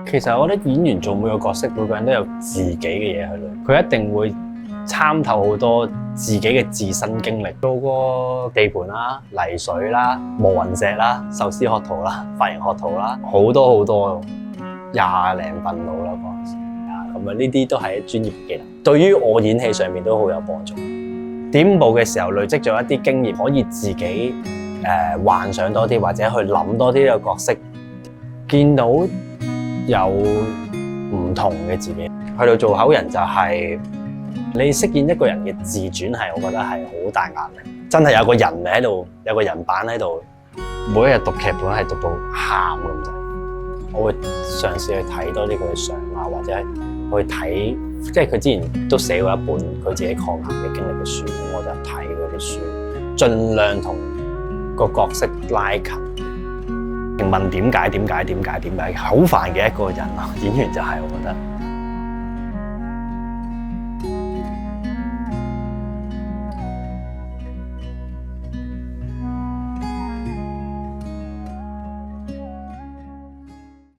其實我覺得演員做每個角色，每個人都有自己嘅嘢喺度，佢一定會參透好多自己嘅自身經歷，做過地盤啦、泥水啦、磨雲石啦、壽司學徒啦、髮型學徒啦，好多好多20零份到啦嗰陣時，咁啊呢啲都係專業嘅技能，對於我演戲上面都好有幫助。點步嘅時候累積咗一啲經驗，可以自己幻想多啲，或者去諗多啲呢個角色，見到有唔同嘅自己。去到做口人就係你飾演一個人嘅自傳係，我覺得係好大壓力。真係有個人喺度，有個人版喺度，每一日讀劇本係讀到喊咁滯。我會嘗試去睇多啲佢嘅相啊，或者係去睇，即係佢之前都寫過一本佢自己抗癌嘅經歷嘅書，我就睇嗰啲書，盡量同個角色拉近。問點解，好煩嘅一個人啊！演員就係我覺得。